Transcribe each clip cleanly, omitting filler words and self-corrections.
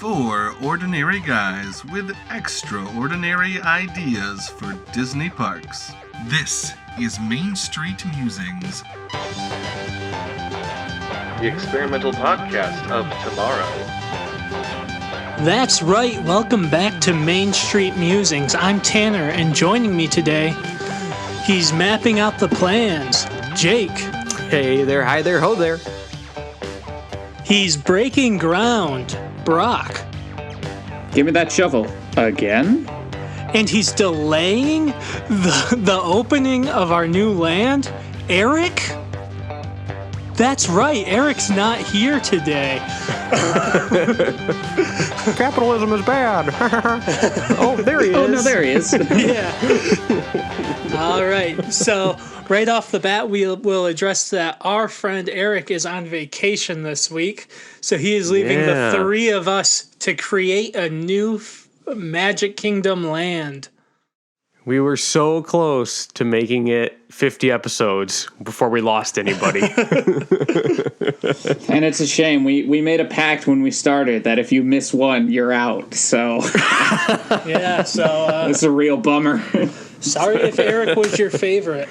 Four ordinary guys with extraordinary ideas for Disney parks. This is Main Street Musings, the experimental podcast of tomorrow. That's right, welcome back to Main Street Musings. I'm Tanner, and joining me today, he's mapping out the plans, Jake. Hey there, hi there, ho there. He's breaking ground, Brock. Give me that shovel. Again? And he's delaying the opening of our new land, Eric? That's right, Eric's not here today. Capitalism is bad. Oh, there he is. Oh, no, there he is. Yeah. All right, so right off the bat, we'll address that our friend Eric is on vacation this week, so he is leaving the three of us to create a new Magic Kingdom land. We were so close to making it 50 episodes before we lost anybody. And it's a shame. We made a pact when we started that if you miss one, you're out. So Yeah, so it's a real bummer. Sorry if Eric was your favorite.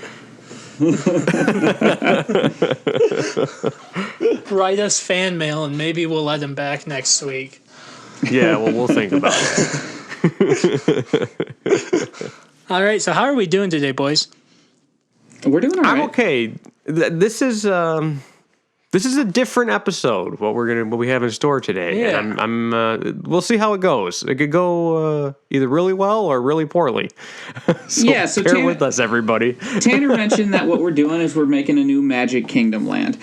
Write us fan mail and maybe we'll let him back next week. Yeah, well, we'll think about it. All right, so how are we doing today, boys? We're doing all right. I'm okay. This is a different episode. What we have in store today. Yeah. And I'm we'll see how it goes. It could go either really well or really poorly. So bear with us, everybody. Tanner mentioned that what we're doing is we're making a new Magic Kingdom land.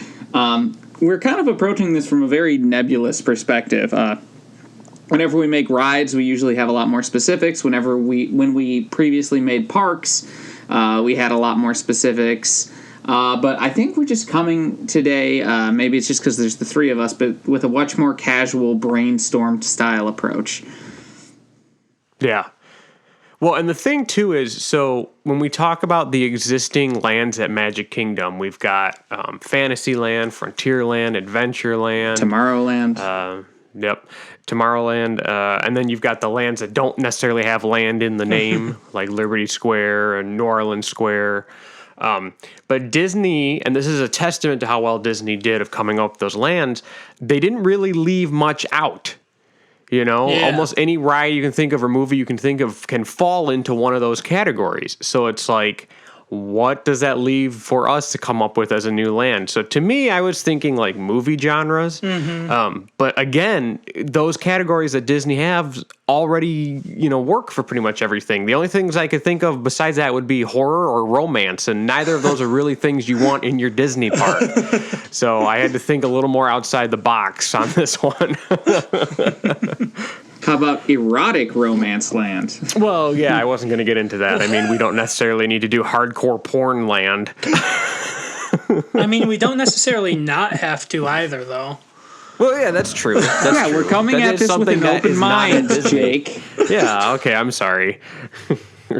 We're kind of approaching this from a very nebulous perspective. Whenever we make rides, we usually have a lot more specifics. When we previously made parks, we had a lot more specifics. But I think we're just coming today, maybe it's just because there's the three of us, but with a much more casual, brainstormed style approach. Yeah. Well, and the thing, too, is, so when we talk about the existing lands at Magic Kingdom, we've got Fantasyland, Frontierland, Adventureland. Tomorrowland. Yep. Tomorrowland. And then you've got the lands that don't necessarily have land in the name, like Liberty Square and New Orleans Square. But Disney, and this is a testament to how well Disney did of coming up with those lands, they didn't really leave much out. You know, almost any ride you can think of or movie you can think of can fall into one of those categories. So it's like, what does that leave for us to come up with as a new land? So to me, I was thinking like movie genres. Mm-hmm. But again, those categories that Disney have already, work for pretty much everything. The only things I could think of besides that would be horror or romance, and neither of those are really things you want in your Disney park. So I had to think a little more outside the box on this one. How about erotic romance land? Well, yeah, I wasn't going to get into that. I mean, we don't necessarily need to do hardcore porn land. I mean, we don't necessarily not have to either, though. Well, yeah, that's true. That's true. We're coming at this with an open mind, Jake. Yeah, okay, I'm sorry.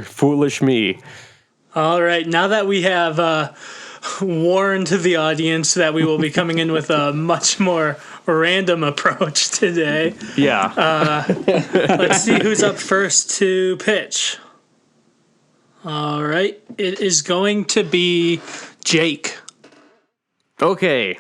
Foolish me. All right, now that we have warned the audience that we will be coming in with a much more random approach today. Yeah. Let's see who's up first to pitch. All right, it is going to be Jake. Okay.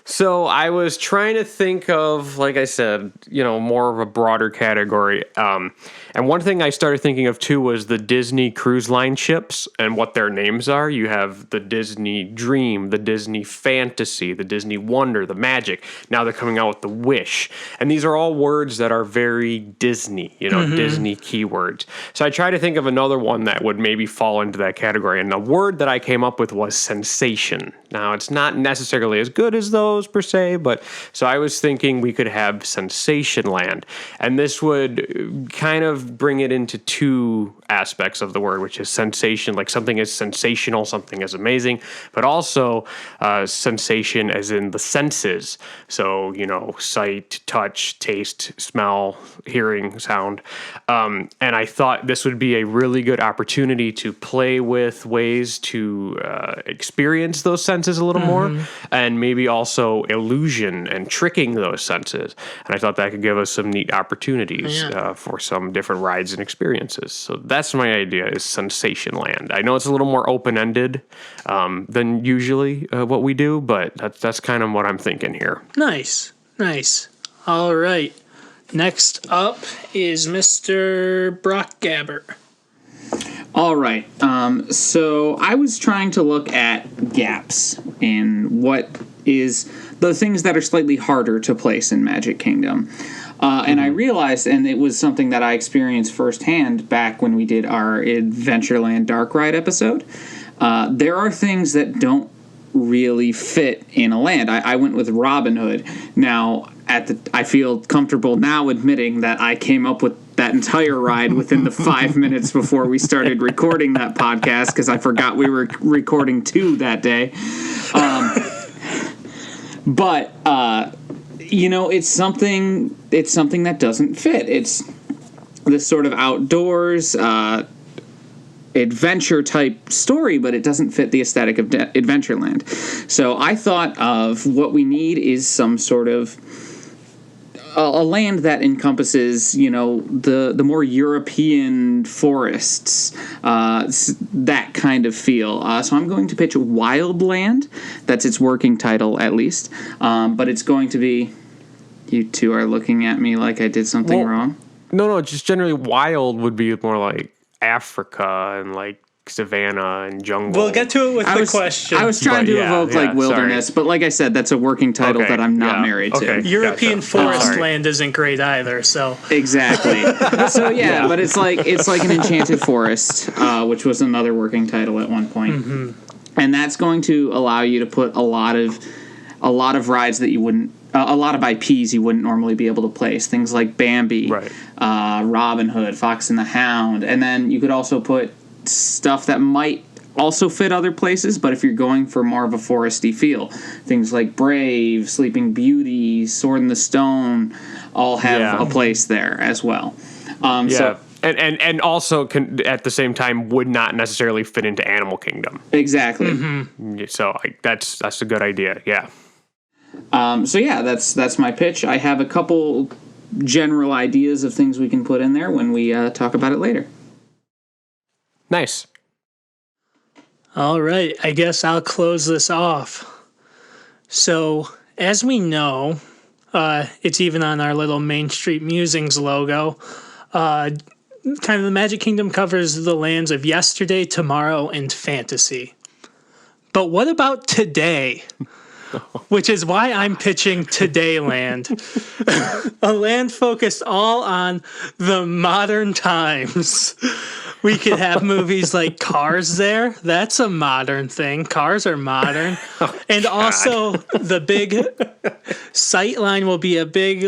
So I was trying to think of, like I said, more of a broader category. And one thing I started thinking of, too, was the Disney Cruise Line ships and what their names are. You have the Disney Dream, the Disney Fantasy, the Disney Wonder, the Magic. Now they're coming out with the Wish. And these are all words that are very Disney, Disney keywords. So I tried to think of another one that would maybe fall into that category. And the word that I came up with was sensation. Now, it's not necessarily as good as those per se, but so I was thinking we could have Sensation Land. And this would kind of of bring it into two aspects of the word, which is sensation, like something is sensational, something is amazing, but also sensation as in the senses. So, sight, touch, taste, smell, hearing, sound. And I thought this would be a really good opportunity to play with ways to experience those senses a little more, and maybe also illusion and tricking those senses. And I thought that could give us some neat opportunities for some different rides and experiences. So that's my idea, is Sensation Land. I know it's a little more open-ended than usually what we do, but that's kind of what I'm thinking here. Nice. All right. Next up is Mr. Brock Gabbert. All right. So I was trying to look at gaps in what is the things that are slightly harder to place in Magic Kingdom. And I realized, and it was something that I experienced firsthand back when we did our Adventureland Dark Ride episode, there are things that don't really fit in a land. I went with Robin Hood. Now, I feel comfortable now admitting that I came up with that entire ride within the 5 minutes before we started recording that podcast, because I forgot we were recording 2 that day. But it's something that doesn't fit. It's this sort of outdoors adventure type story, but it doesn't fit the aesthetic of Adventureland. So I thought of what we need is some sort of a land that encompasses, the more European forests, that kind of feel. So I'm going to pitch Wildland. That's its working title, at least. But it's going to be... You two are looking at me like I did something wrong. No, just generally wild would be more like Africa and like savanna and jungle. We'll get to it with the question. I was trying to evoke wilderness, sorry. but like I said, that's a working title that I'm not married to. European forest land isn't great either, so exactly. So but it's like an enchanted forest, which was another working title at one point, and that's going to allow you to put a lot of rides that you wouldn't. A lot of IPs you wouldn't normally be able to place. Things like Bambi, Robin Hood, Fox and the Hound. And then you could also put stuff that might also fit other places, but if you're going for more of a foresty feel, things like Brave, Sleeping Beauty, Sword in the Stone all have a place there as well. So, and also can, at the same time, would not necessarily fit into Animal Kingdom. Exactly. So that's a good idea, that's my pitch. I have a couple general ideas of things we can put in there when we talk about it later. Nice. All right, I guess I'll close this off. So, as we know, it's even on our little Main Street Musings logo, kind of the Magic Kingdom covers the lands of yesterday, tomorrow, and fantasy. But what about today? Which is why I'm pitching Todayland, a land focused all on the modern times. We could have movies like Cars there. That's a modern thing. Cars are modern. And also the big sight line will be a big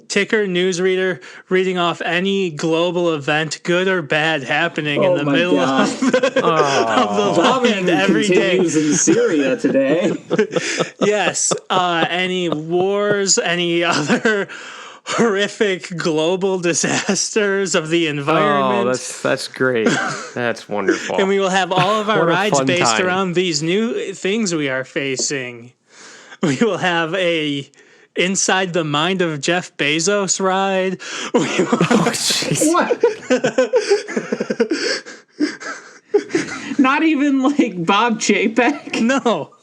ticker newsreader reading off any global event, good or bad, happening in the middle of the land every day. In Syria today. Yes. Any wars, any other horrific global disasters of the environment. Oh, that's great. That's wonderful. And we will have all of our rides based around these new things we are facing. We will have a Inside the Mind of Jeff Bezos ride. What? Not even like Bob Chapek? No.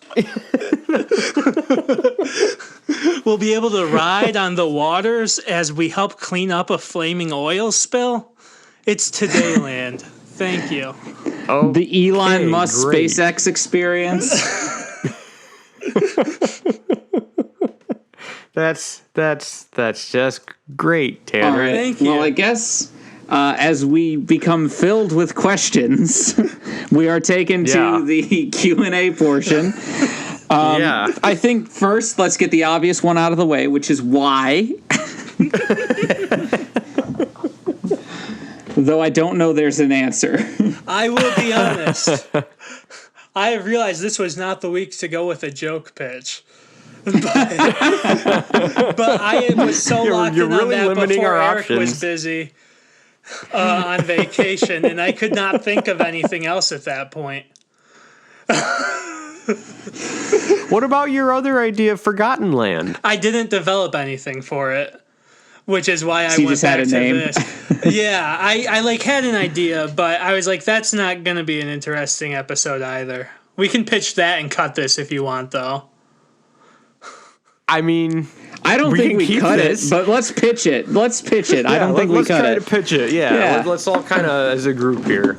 We'll be able to ride on the waters as we help clean up a flaming oil spill. It's Todayland. Thank you. Oh, the Elon Musk SpaceX experience. That's just great, Tanner. All right. Thank you. Well, I guess as we become filled with questions, we are taken to the Q&A portion. I think first let's get the obvious one out of the way, which is why. Though I don't know there's an answer. I will be honest. I have realized this was not the week to go with a joke pitch. But I was so locked in on that before Eric was busy on vacation, and I could not think of anything else at that point. What about your other idea, Forgotten Land? I didn't develop anything for it, which is why I So you went just had back a to name? this. Yeah, I like had an idea, but I was like, that's not going to be an interesting episode either. We can pitch that and cut this if you want, though. I mean, I don't think we cut this. it, but let's pitch it. Let's pitch it. I don't think we cut it. Let's try to pitch it. Yeah. Let's all kind of as a group here.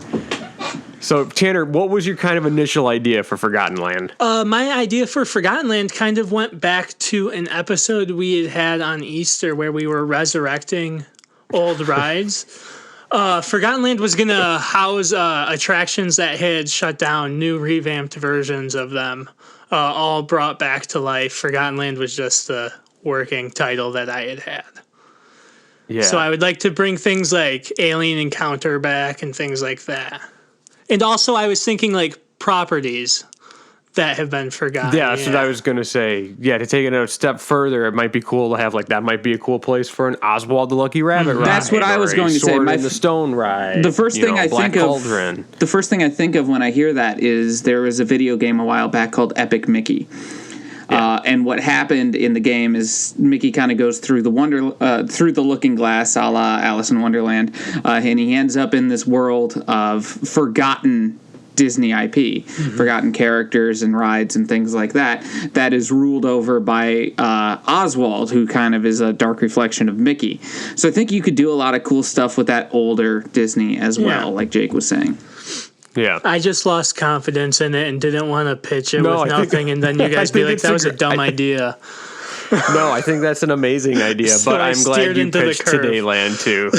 So, Tanner, what was your kind of initial idea for Forgotten Land? My idea for Forgotten Land kind of went back to an episode we had on Easter where we were resurrecting old rides. Forgotten Land was going to house attractions that had shut down, new revamped versions of them, all brought back to life. Forgotten Land was just the working title that I had. Yeah. So I would like to bring things like Alien Encounter back and things like that. And also I was thinking like properties that have been forgotten. Yeah, that's what I was going to say. Yeah, to take it a step further, it might be cool to have like that might be a cool place for an Oswald the Lucky Rabbit ride. That's what I was going to say. Sword in the Stone ride. The first thing I Black think Cauldron. of, the first thing I think of when I hear that is there was a video game a while back called Epic Mickey. And what happened in the game is Mickey kind of goes through the through the looking glass, a la Alice in Wonderland, and he ends up in this world of forgotten Disney IP, forgotten characters and rides and things like that. That is ruled over by Oswald, who kind of is a dark reflection of Mickey. So I think you could do a lot of cool stuff with that older Disney as well, like Jake was saying. Yeah. I just lost confidence in it and didn't want to pitch it with nothing, and then you guys be like, that was a dumb idea. No, I think that's an amazing idea, So but I I'm glad you pitched Today Land too.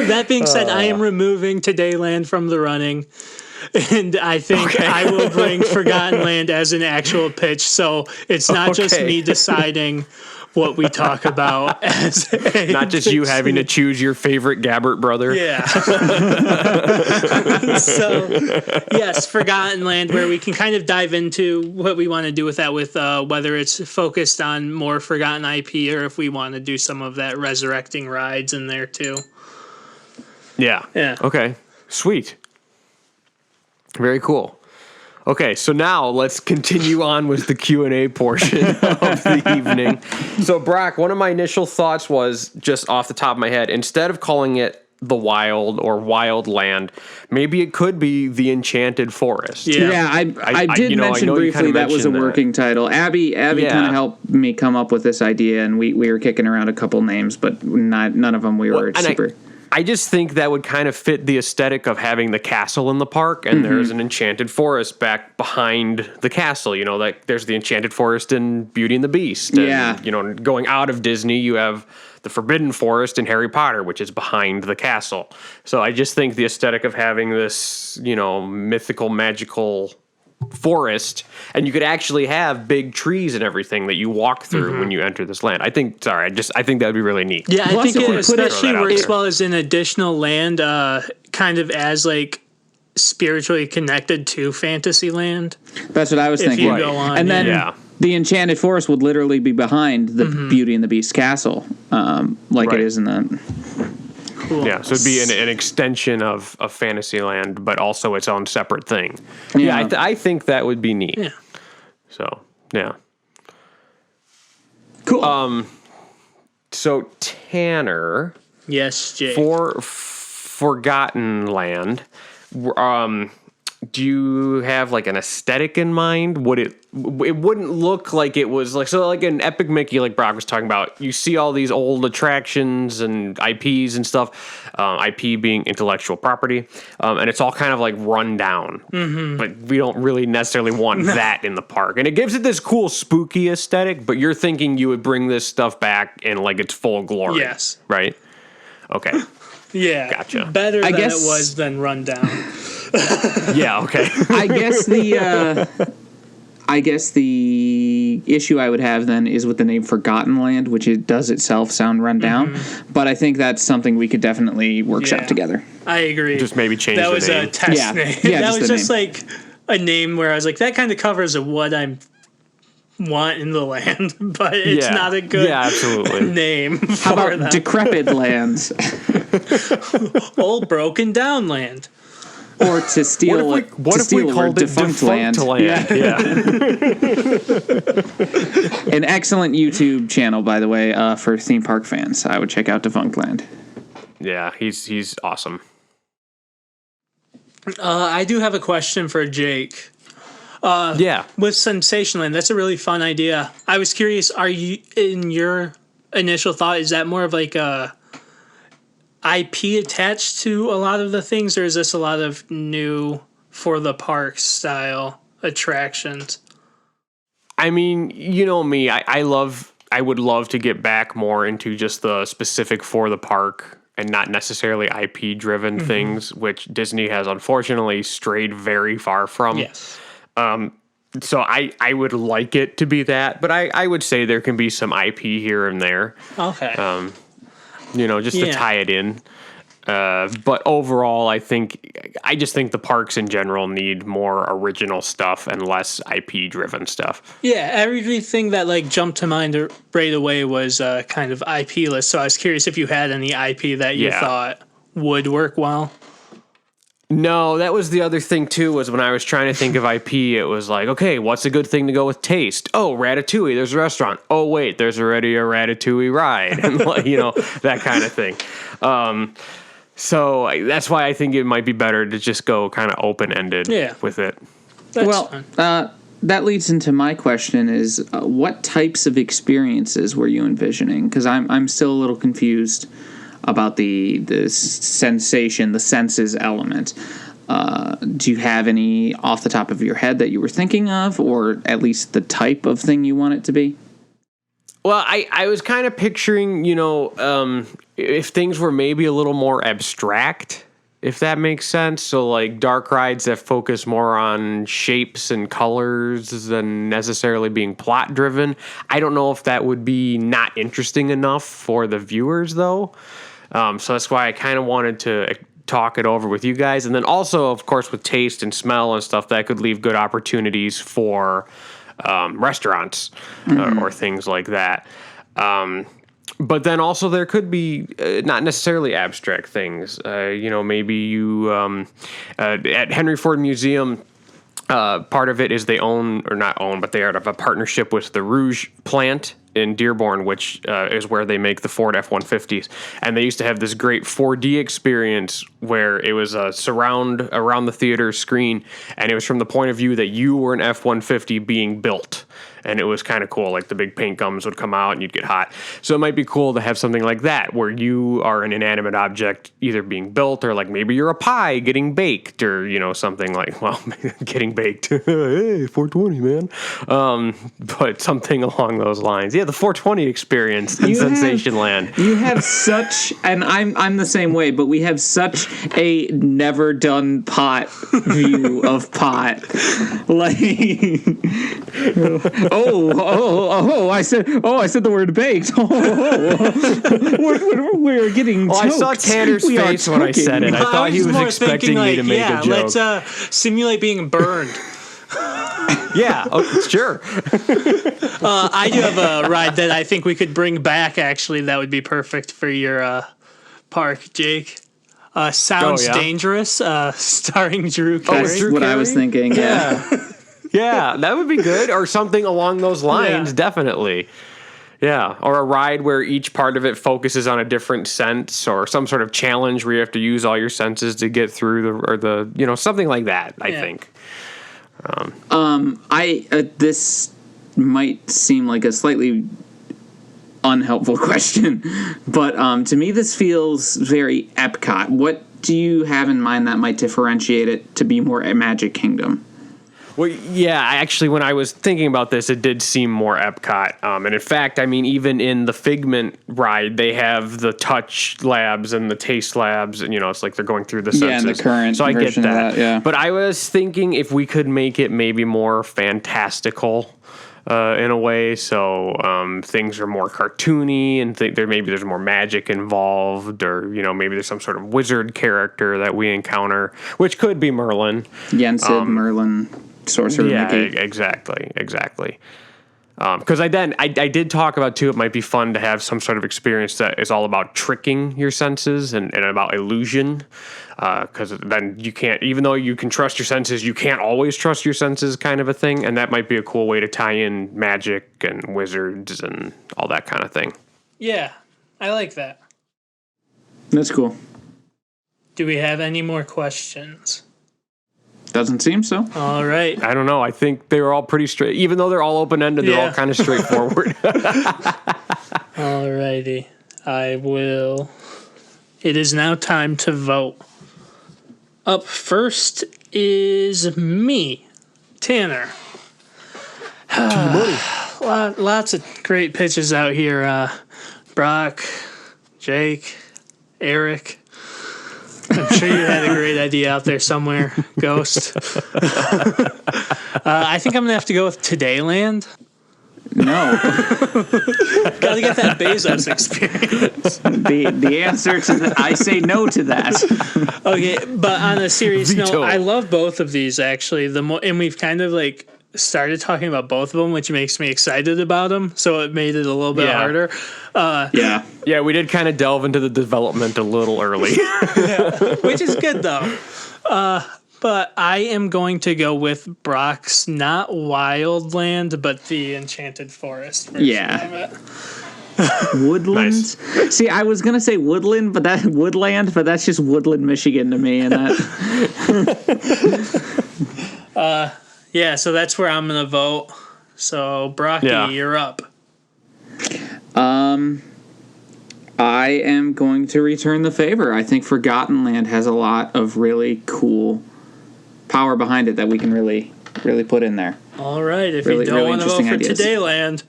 That being said, I am removing Today Land from the running, and I think I will bring Forgotten Land as an actual pitch, so it's not just me deciding what we talk about as a not just you having to choose your favorite Gabbert brother. Yeah. So, yes, Forgotten Land, where we can kind of dive into what we want to do with that, with whether it's focused on more forgotten IP or if we want to do some of that resurrecting rides in there too. Yeah. Yeah. Okay. Sweet. Very cool. Okay, so now let's continue on with the Q&A portion of the evening. So, Brock, one of my initial thoughts was, just off the top of my head, instead of calling it the Wild or Wild Land, maybe it could be the Enchanted Forest. Yeah, I did mention briefly that was a working title. Abby kind of helped me come up with this idea, and we were kicking around a couple names, but none of them we were super... I just think that would kind of fit the aesthetic of having the castle in the park, and there's an enchanted forest back behind the castle. You know, like there's the enchanted forest in Beauty and the Beast. And, you know, going out of Disney, you have the Forbidden Forest in Harry Potter, which is behind the castle. So I just think the aesthetic of having this, you know, mythical, magical forest, and you could actually have big trees and everything that you walk through when you enter this land. I think that would be really neat. Yeah, I think it especially works well as an additional land, kind of as like spiritually connected to Fantasyland. That's what I was thinking. You go on, and then the Enchanted Forest would literally be behind the Beauty and the Beast castle, it is in the... Cool. Yeah, so it'd be an extension of Fantasyland, but also its own separate thing. Yeah, I think that would be neat. Yeah. So, yeah. Cool. So, Tanner... Yes, Jake. For Forgotten Land, do you have like an aesthetic in mind? It wouldn't look like it was like, so like an Epic Mickey, like Brock was talking about, you see all these old attractions and IPs and stuff, IP being intellectual property, and it's all kind of like run down, but we don't really necessarily want that in the park. And it gives it this cool spooky aesthetic, but you're thinking you would bring this stuff back in like its full glory. Yes. Right? Okay. Yeah. Gotcha. Better than it was than run down. Yeah, okay. I guess the only issue I would have then is with the name Forgotten Land, which it does itself sound run down. But I think that's something we could definitely workshop together. I agree. Just maybe change that the was name. A test name. Yeah, that was just name. like a name where I was like, that kind of covers what I want in the land, but it's not a good name for How about them. Decrepit Lands? Old broken down land. Or to steal what if we called it Defunct Land? Yeah. An excellent YouTube channel, by the way, for theme park fans. I would check out Defunct Land. Yeah, he's awesome. I do have a question for Jake. With Sensation Land, that's a really fun idea. I was curious, are you, in your initial thought, is that more of like a IP attached to a lot of the things, or is this a lot of new for the park style attractions? I mean, you know me, I would love to get back more into just the specific for the park and not necessarily IP driven things, which Disney has unfortunately strayed very far from. Yes. So I would like it to be that, but I would say there can be some IP here and there. Okay. Just to tie it in. But overall, I just think the parks in general need more original stuff and less IP driven stuff. Yeah, everything that like jumped to mind right away was kind of IP list. So I was curious if you had any IP that you thought would work well. No, that was the other thing too, was when I was trying to think of IP, it was like, okay, what's a good thing to go with taste? Oh, Ratatouille, there's a restaurant. Oh, wait, there's already a Ratatouille ride. And, that kind of thing. So that's why I think it might be better to just go kind of open-ended with it. That leads into my question is, what types of experiences were you envisioning? Because I'm still a little confused about the sensation, the senses element. Do you have any off the top of your head that you were thinking of, or at least the type of thing you want it to be? Well, I was kind of picturing, if things were maybe a little more abstract, if that makes sense. So like dark rides that focus more on shapes and colors than necessarily being plot driven. I don't know if that would be not interesting enough for the viewers though. So that's why I kind of wanted to talk it over with you guys. And then also, of course, with taste and smell and stuff, that could leave good opportunities for restaurants or things like that. But then also there could be not necessarily abstract things. Maybe you at Henry Ford Museum, part of it is they own, or not own, but they are of a partnership with the Rouge plant in Dearborn, which is where they make the Ford F-150s. And they used to have this great 4D experience where it was a surround around the theater screen, and it was from the point of view that you were an F-150 being built. And it was kind of cool. Like the big paint gums would come out and you'd get hot. So it might be cool to have something like that where you are an inanimate object either being built, or like maybe you're a pie getting baked, or, something like, well, getting baked. Hey, 420, man. But something along those lines. Yeah, the 420 experience in Sensation Land. You have such, and I'm the same way, but we have such a never done pot view of pot. Like, I said the word baked. We're getting choked. I saw Tanner's face when I said it. I thought he was expecting me to make a joke. Let's simulate being burned. Yeah, sure. I do have a ride that I think we could bring back, actually, that would be perfect for your park, Jake. Sounds Dangerous, starring Drew Carey. That's what I was thinking, yeah. Yeah, that would be good, or something along those lines, definitely. Yeah, or a ride where each part of it focuses on a different sense, or some sort of challenge where you have to use all your senses to get through something like that, I think. This might seem like a slightly unhelpful question, but to me this feels very Epcot. What do you have in mind that might differentiate it to be more a Magic Kingdom? Well, yeah, actually, when I was thinking about this, it did seem more Epcot. And in fact, I mean, even in the Figment ride, they have the touch labs and the taste labs, and, it's like they're going through the senses. Yeah, and the current so I get that. Yeah. But I was thinking if we could make it maybe more fantastical, in a way. So things are more cartoony, and there's more magic involved, or maybe there's some sort of wizard character that we encounter, which could be Merlin, Yensid, Merlin, Sorcerer Mickey. Exactly. Because I did talk about too, it might be fun to have some sort of experience that is all about tricking your senses and about illusion. Because then you can't, even though you can trust your senses, you can't always trust your senses, kind of a thing. And that might be a cool way to tie in magic and wizards and all that kind of thing. Yeah, I like that. That's cool. Do we have any more questions? Doesn't seem so. All right. I don't know. I think they were all pretty straight. Even though they're all open-ended, they're all kind of straightforward. All righty. I will. It is now time to vote. Up first is me, Tanner. Lots of great pitches out here. Brock, Jake, Eric. I'm sure you had a great idea out there somewhere, Ghost. I think I'm going to have to go with Todayland. No. Gotta get that Bezos experience. The answer to that, I say no to that. Okay, but on a serious Veto. note, I love both of these actually. And we've kind of like started talking about both of them, which makes me excited about them. So it made it a little bit harder. Yeah, we did kind of delve into the development a little early. Which is good though. But I am going to go with Brock's not Wildland, but the Enchanted Forest version of it. Woodland. Nice. See, I was gonna say woodland, but that's just Woodland, Michigan to me, and that. Yeah, so that's where I'm gonna vote. So Brocky, you're up. I am going to return the favor. I think Forgotten Land has a lot of really cool power behind it that we can really put in there. All right, if Really- you don't really want to vote for interesting Todayland,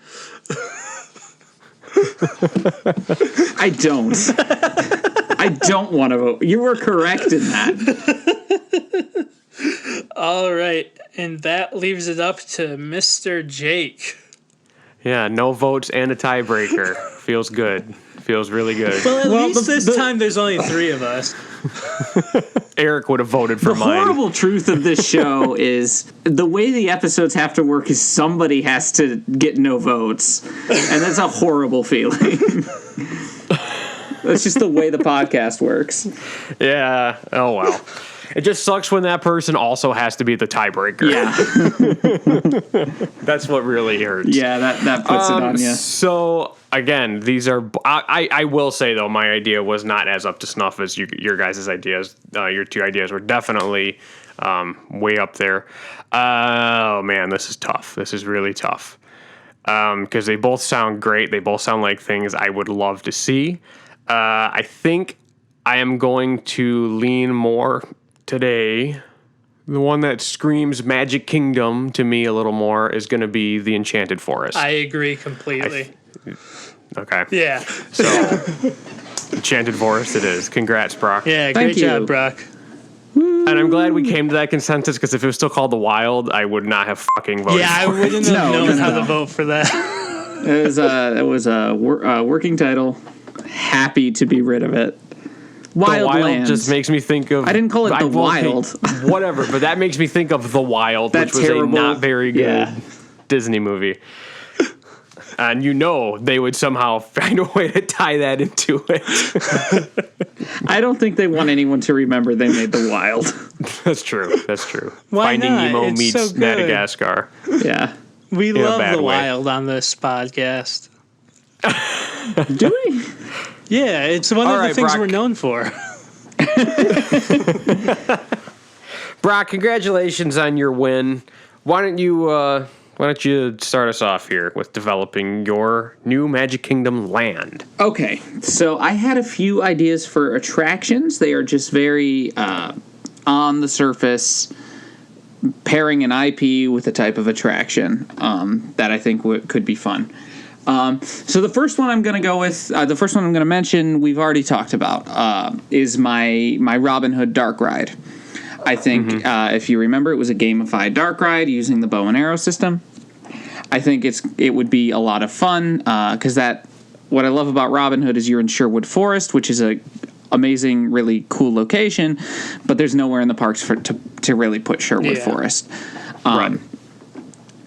I don't want to vote. You were correct in that. all right, and that leaves it up to Mr. Jake. Yeah, no votes and a tiebreaker. Feels good. Feels really good. Well, at least this time there's only three of us. Eric would have voted for The mine. horrible truth of this show is the way the episodes have to work is somebody has to get no votes. And that's a horrible feeling. That's just the way the podcast works. Yeah. Oh, well. It just sucks when that person also has to be the tiebreaker. Yeah. That's what really hurts. Yeah, that puts it on you. So, again, these are... I will say, though, my idea was not as up to snuff as your guys' ideas. Your two ideas were definitely way up there. Oh, man, this is tough. This is really tough. Because they both sound great. They both sound like things I would love to see. I think I am going to lean more today. The one that screams Magic Kingdom to me a little more is going to be the Enchanted Forest. I agree completely. Okay. Yeah. So, Enchanted Forest it is. Congrats, Brock. Yeah, Thank great you. job, Brock. And I'm glad we came to that consensus, because if it was still called The Wild, I would not have fucking voted Yeah, I for it. wouldn't have known how no. to vote for that. It was a working title. Happy to be rid of it. The Wild Wildlands. just makes me think of... I didn't call it The Wild. Whatever, but that makes me think of The Wild, That which was terrible- a not very good yeah. Disney movie. And they would somehow find a way to tie that into it. I don't think they want anyone to remember they made The Wild. That's true. Why Finding not? Nemo It's meets so good. Madagascar. Yeah. We In a love bad the way. wild on this podcast. Do we? Yeah, it's one All of the right, things Brock. we're known for. Brock, congratulations on your win. Why don't you start us off here with developing your new Magic Kingdom land? Okay, so I had a few ideas for attractions. They are just very on the surface, pairing an IP with a type of attraction that I think could be fun. So the first one I'm going to go with, the first one I'm going to mention, we've already talked about, is my Robin Hood dark ride. I think if you remember, it was a gamified dark ride using the bow and arrow system. I think it would be a lot of fun because what I love about Robin Hood is you're in Sherwood Forest, which is a amazing, really cool location, but there's nowhere in the parks to really put Sherwood Forest. Right.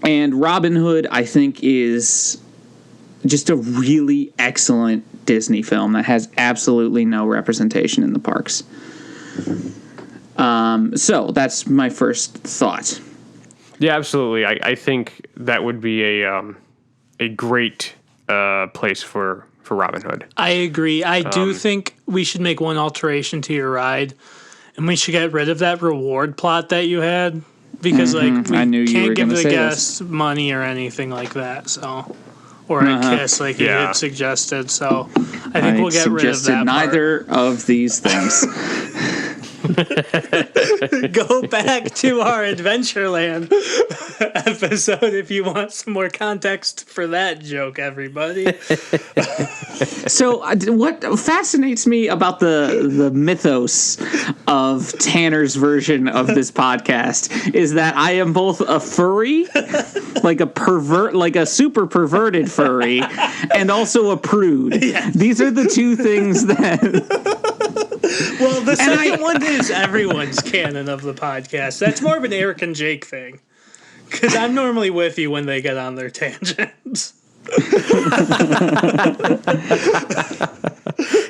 And Robin Hood, I think, is just a really excellent Disney film that has absolutely no representation in the parks. So that's my first thought. Yeah, absolutely. I think that would be a great place for Robin Hood. I agree. I do think we should make one alteration to your ride, and we should get rid of that reward plot that you had, because we can't give the guests money or anything like that. So, or a kiss like you had suggested. So, I think we'll get rid of that. Neither of these things. Go back to our Adventureland episode if you want some more context for that joke, everybody. So what fascinates me about the mythos of Tanner's version of this podcast is that I am both a furry, like a super perverted furry, and also a prude. Yes. These are the two things that... Well, the second one is everyone's canon of the podcast. That's more of an Eric and Jake thing. Because I'm normally with you when they get on their tangents.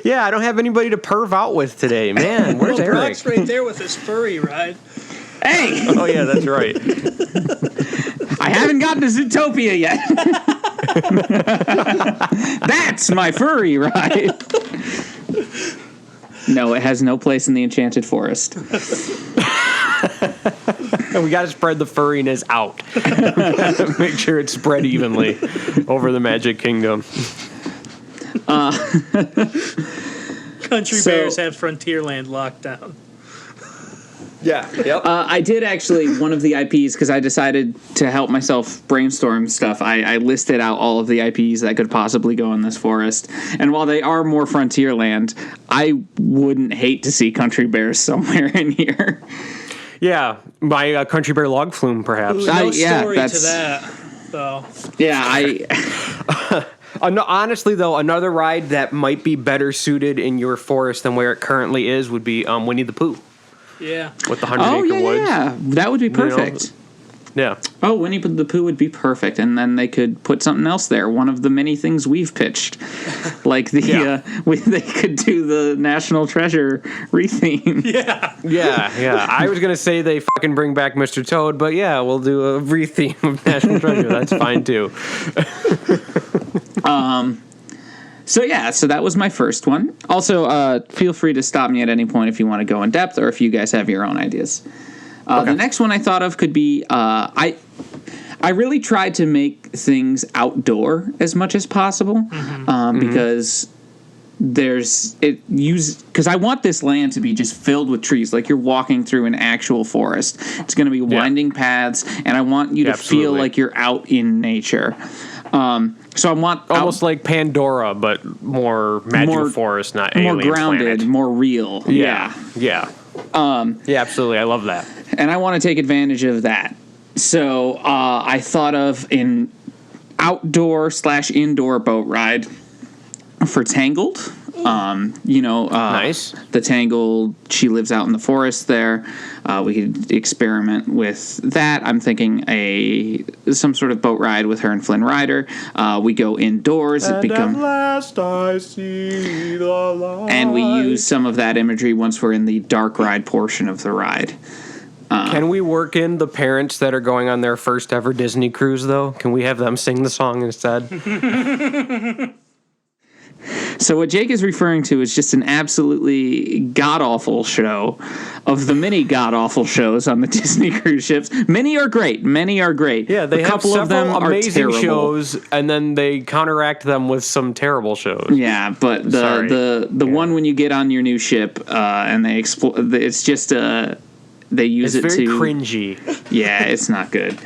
Yeah, I don't have anybody to perv out with today. Man, where's Eric? Brock's right there with his furry ride. Hey! Oh, yeah, that's right. I haven't gotten to Zootopia yet. That's my furry ride. No, it has no place in the Enchanted Forest. And we got to spread the furriness out. Make sure it's spread evenly over the Magic Kingdom. Country Bears have Frontierland locked down. Yeah. Yep. I did actually, one of the IPs, because I decided to help myself brainstorm stuff, I listed out all of the IPs that could possibly go in this forest. And while they are more Frontierland, I wouldn't hate to see Country Bears somewhere in here. Yeah, my Country Bear log flume, perhaps. Ooh, no story to that, though. Yeah, honestly, though, another ride that might be better suited in your forest than where it currently is would be Winnie the Pooh. Yeah. With the 100-acre woods. Yeah, that would be perfect. Yeah. Oh, Winnie the Pooh would be perfect, and then they could put something else there. One of the many things we've pitched, like they could do the National Treasure retheme. Yeah. I was gonna say they fucking bring back Mr. Toad, but yeah, we'll do a retheme of National Treasure. That's fine too. So that was my first one. Also, feel free to stop me at any point if you want to go in depth or if you guys have your own ideas. The next one I thought of could be I really tried to make things outdoor as much as possible because because I want this land to be just filled with trees, like you're walking through an actual forest. It's going to be winding paths, and I want you to feel like you're out in nature. So I want almost like Pandora, but more magical forest, not alien, more grounded, planet. more real. Yeah, absolutely. I love that, and I want to take advantage of that. So I thought of an outdoor/indoor boat ride for Tangled. Nice. The Tangled, she lives out in the forest there. We could experiment with that. I'm thinking some sort of boat ride with her and Flynn Rider. We go indoors. At last I see the light. And we use some of that imagery once we're in the dark ride portion of the ride. Can we work in the parents that are going on their first ever Disney cruise, though? Can we have them sing the song instead? So what Jake is referring to is just an absolutely god-awful show of the many god-awful shows on the Disney cruise ships. Many are great. Yeah, they have couple several of them amazing are shows, and then they counteract them with some terrible shows. Yeah, but the one when you get on your new ship and they it's just they use it's it very to cringy. Yeah, it's not good.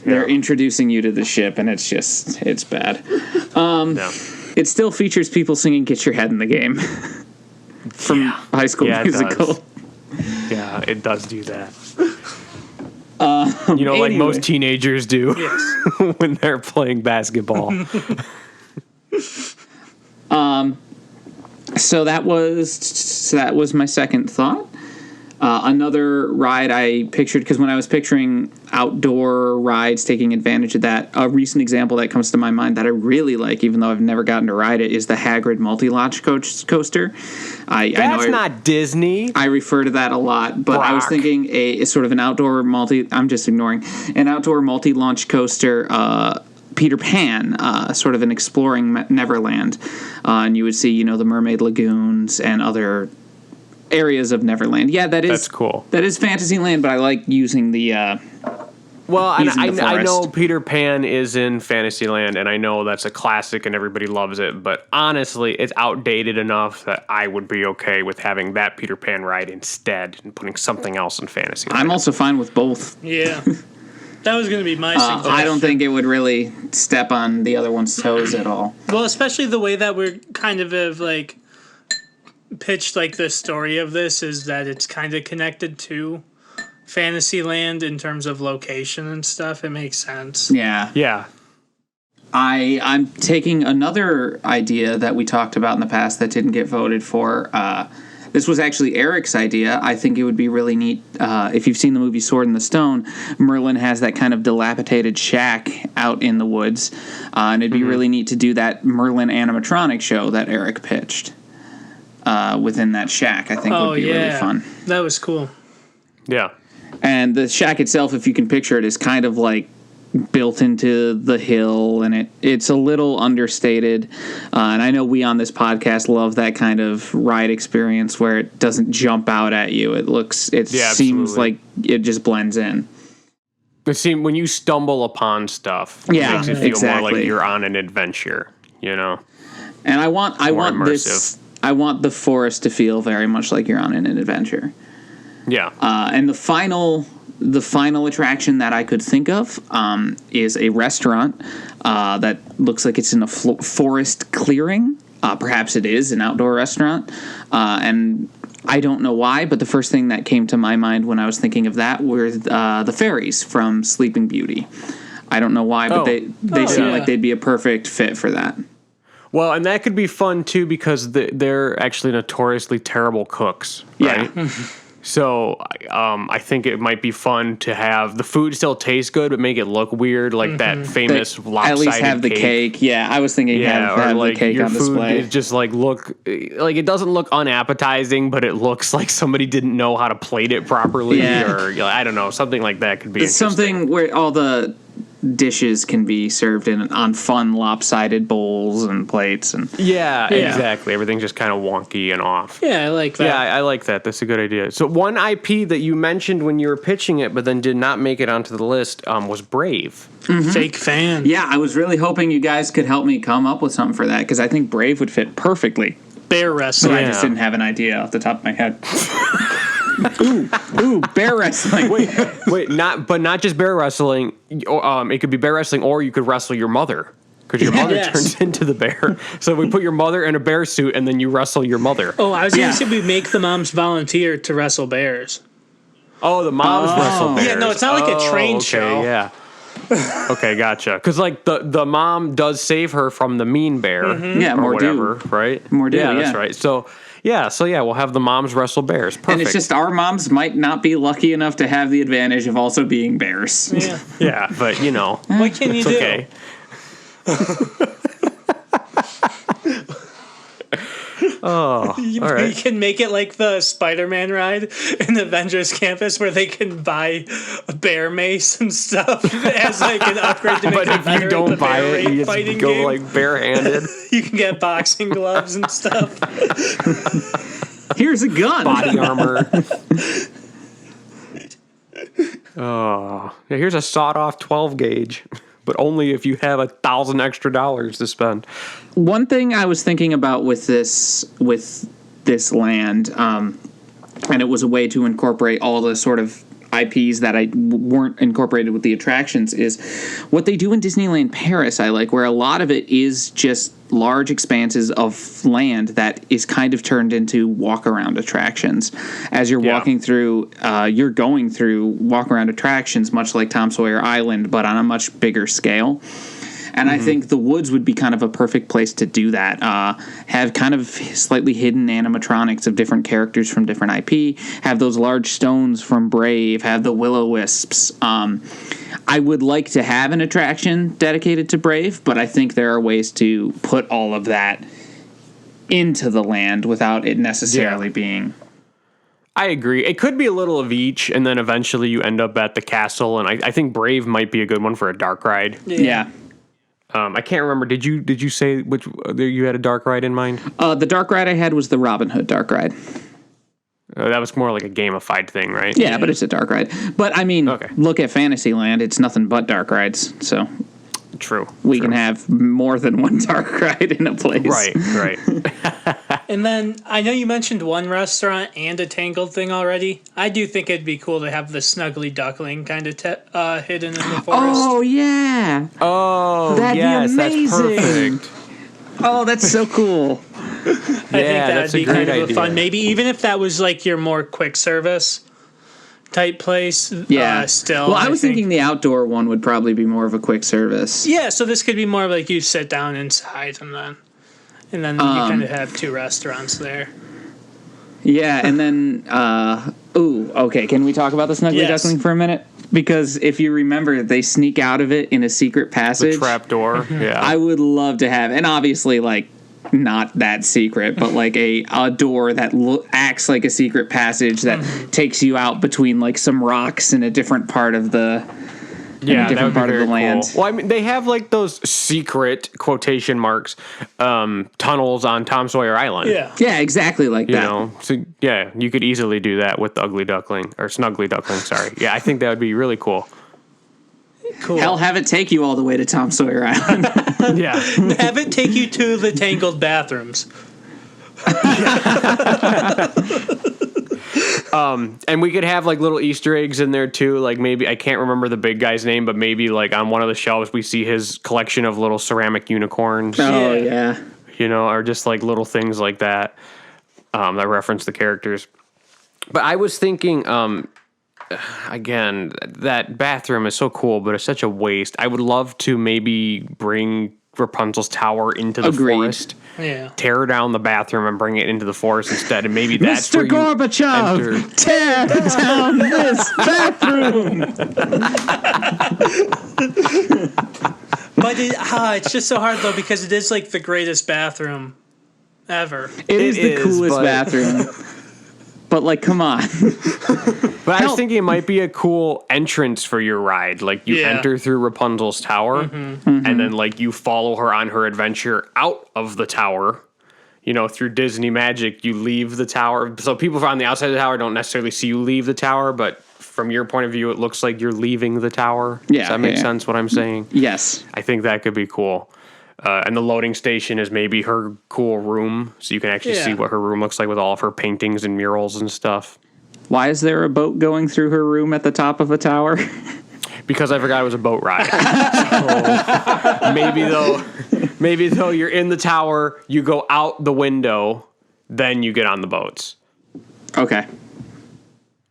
They're introducing you to the ship, and it's bad. It still features people singing "Get Your Head in the Game" from High School Musical. Yeah, it does do that. You know, like Anyway. most teenagers do Yes. when they're playing basketball. So that was my second thought. Another ride I pictured, because when I was picturing outdoor rides taking advantage of that, a recent example that comes to my mind that I really like, even though I've never gotten to ride it, is the Hagrid multi-launch coaster. I know That's not Disney. I refer to that a lot, but I was Brock. thinking a sort of an outdoor I'm just ignoring an outdoor multi-launch coaster. Peter Pan, sort of an exploring Neverland, and you would see, the Mermaid Lagoons and other areas of Neverland. Yeah, That's cool. That is Fantasyland, but I like using the. Well, and using the I know forest. Peter Pan is in Fantasyland, and I know that's a classic and everybody loves it, but honestly, it's outdated enough that I would be okay with having that Peter Pan ride instead and putting something else in Fantasyland. I'm also fine with both. Yeah. That was going to be my suggestion. I don't think it would really step on the other one's toes at all. Well, especially the way that we're kind of have like pitched like the story of this is that it's kind of connected to Fantasyland in terms of location and stuff. It makes sense. Yeah. Yeah. I'm taking another idea that we talked about in the past that didn't get voted for. This was actually Eric's idea. I think it would be really neat if you've seen the movie Sword in the Stone. Merlin has that kind of dilapidated shack out in the woods, and it'd be really neat to do that Merlin animatronic show that Eric pitched within that shack. I think would be really fun. That was cool. Yeah. And the shack itself, if you can picture it, is kind of like built into the hill, and it's a little understated. And I know we on this podcast love that kind of ride experience where it doesn't jump out at you. It seems like it just blends in. It seems when you stumble upon stuff, Yeah, it makes it feel more like exactly. you're on an adventure, And I want immersive. I want the forest to feel very much like you're on an adventure. Yeah. And the final attraction that I could think of is a restaurant that looks like it's in a forest clearing. Perhaps it is an outdoor restaurant. And I don't know why, but the first thing that came to my mind when I was thinking of that were the fairies from Sleeping Beauty. I don't know why, but they seem like they'd be a perfect fit for that. Well, and that could be fun, too, because they're actually notoriously terrible cooks, right? Yeah. So I think it might be fun to have the food still taste good, but make it look weird, like that famous lopsided At least have the cake. Yeah, I was thinking have like the cake your on food display. is just like it doesn't look unappetizing, but it looks like somebody didn't know how to plate it properly, or I don't know, something like that could be It's interesting. something where all the dishes can be served on fun lopsided bowls and plates and Yeah, exactly. Everything's just kind of wonky and off. Yeah, I like that. Yeah, I like that. That's a good idea. So one IP that you mentioned when you were pitching it, but then did not make it onto the list, was Brave. Fake fan. yeah, I was really hoping you guys could help me come up with something for that because I think Brave would fit perfectly. Bear wrestling. I just didn't have an idea off the top of my head. Ooh, bear wrestling. Wait, not just bear wrestling. It could be bear wrestling, or you could wrestle your mother. Because your mother Yes. turns into the bear. So we put your mother in a bear suit, and then you wrestle your mother. Oh, I was going to say we make the moms volunteer to wrestle bears. Oh, the moms wrestle bears. Yeah, no, it's not like a train show. Yeah. Okay, gotcha. Because like the mom does save her from the mean bear, Yeah, or Mordu. whatever, right? Mordu, yeah, that's yeah. right. So we'll have the moms wrestle bears. Perfect. And it's just our moms might not be lucky enough to have the advantage of also being bears. Yeah. yeah, but What can you it's do? okay. All You right. can make it like the Spider-Man ride in Avengers Campus where they can buy a bear mace and stuff as like an upgrade to make But it if better you at don't the buy bear it, you just fighting go game. like barehanded. You can get boxing gloves and stuff. Here's a gun. Body armor. Oh, yeah, here's a sawed-off 12 gauge, but only if you have $1,000 extra to spend. One thing I was thinking about with this land, and it was a way to incorporate all the sort of IPs that weren't incorporated with the attractions is what they do in Disneyland Paris. I like where a lot of it is just large expanses of land that is kind of turned into walk around attractions. As you're walking through, you're going through walk around attractions, much like Tom Sawyer Island, but on a much bigger scale. And I think the woods would be kind of a perfect place to do that. Have kind of slightly hidden animatronics of different characters from different IP. Have those large stones from Brave. Have the will-o-wisps. I would like to have an attraction dedicated to Brave, but I think there are ways to put all of that into the land without it necessarily being... I agree. It could be a little of each, and then eventually you end up at the castle, and I think Brave might be a good one for a dark ride. Yeah. I can't remember. Did you say which you had a dark ride in mind? The dark ride I had was the Robin Hood dark ride. That was more like a gamified thing, right? Yeah, but it's a dark ride. But I mean, look at Fantasyland; it's nothing but dark rides. So true. We can have more than one dark ride in a place. Right. And then I know you mentioned one restaurant and a Tangled thing already. I do think it'd be cool to have the Snuggly Duckling kind of hidden in the forest. Oh yeah. Oh, that'd yes, be amazing. That's perfect. Oh, that's so cool. I think that'd be kind of a fun. Maybe even if that was like your more quick service type place. Yeah. Still. Well, I was thinking the outdoor one would probably be more of a quick service. Yeah. So this could be more like you sit down inside and then you kind of have two restaurants there. Yeah, and then okay. Can we talk about the Snuggly Duckling for a minute? Because if you remember, they sneak out of it in a secret passage. The trap door. Yeah. I would love to have, and obviously, like, not that secret, but like a door that acts like a secret passage that takes you out between like some rocks in a different part of the different part of the land. Cool. Well, I mean, they have like those secret quotation marks tunnels on Tom Sawyer Island. Yeah, exactly like that. You know, so yeah, you could easily do that with the Ugly Duckling or Snuggly Duckling. Sorry, yeah, I think that would be really cool. Cool. Hell, have it take you all the way to Tom Sawyer Island. Yeah, have it take you to the Tangled bathrooms. And we could have like little Easter eggs in there too. Like maybe I can't remember the big guy's name, but maybe like on one of the shelves we see his collection of little ceramic unicorns. Oh yeah, you know, or just like little things like that that reference the characters. But I was thinking, again, that bathroom is so cool, but it's such a waste. I would love to maybe bring Rapunzel's tower into the forest. Yeah. Tear down the bathroom and bring it into the forest instead, and maybe that's Mr. Gorbachev, tear down this bathroom. But it's just so hard though because it is like the greatest bathroom ever. It is the coolest bathroom. But like, come on. But I was thinking it might be a cool entrance for your ride. Like you enter through Rapunzel's tower, and then like you follow her on her adventure out of the tower. You know, through Disney magic, you leave the tower. So people on the outside of the tower don't necessarily see you leave the tower, but from your point of view, it looks like you're leaving the tower. Yeah, does that make sense? What I'm saying? Yes, I think that could be cool. And the loading station is maybe her cool room, so you can actually see what her room looks like with all of her paintings and murals and stuff. Why is there a boat going through her room at the top of a tower? Because I forgot it was a boat ride. So maybe though you're in the tower, you go out the window, then you get on the boats. Okay.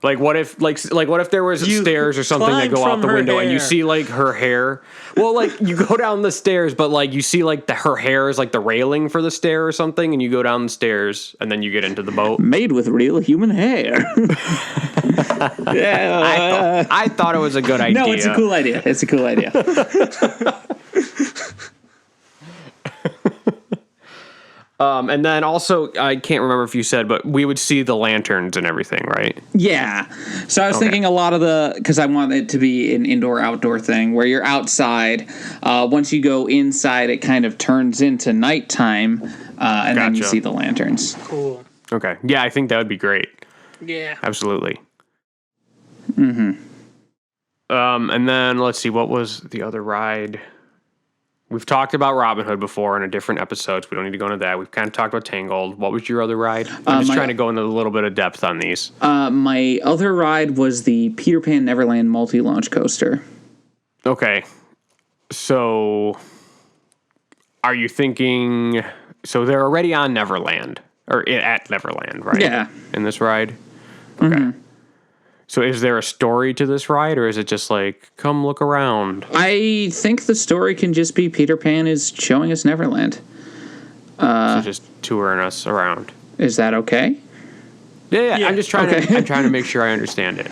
Like what if there was stairs or something that go out the window and you see like her hair? Well, like you go down the stairs, but like you see like her hair is like the railing for the stair or something, and you go down the stairs and then you get into the boat. Made with real human hair. Yeah, I thought it was a good idea. No, it's a cool idea. It's a cool idea. And then also, I can't remember if you said, but we would see the lanterns and everything, right? Yeah. So I was thinking a lot of because I want it to be an indoor-outdoor thing where you're outside. Once you go inside, it kind of turns into nighttime, and then you see the lanterns. Cool. Okay. Yeah, I think that would be great. Yeah. Absolutely. Mm-hmm. And then, let's see, what was the other ride? We've talked about Robin Hood before in a different episodes. We don't need to go into that. We've kind of talked about Tangled. What was your other ride? I'm just trying to go into a little bit of depth on these. My other ride was the Peter Pan Neverland multi-launch coaster. Okay. So, are you thinking... So, they're already on Neverland. Or at Neverland, right? Yeah. In this ride? Okay. Mm-hmm. So is there a story to this ride, or is it just like, come look around? I think the story can just be Peter Pan is showing us Neverland. So just touring us around. Is that okay? Yeah. I'm just trying to. I'm trying to make sure I understand it.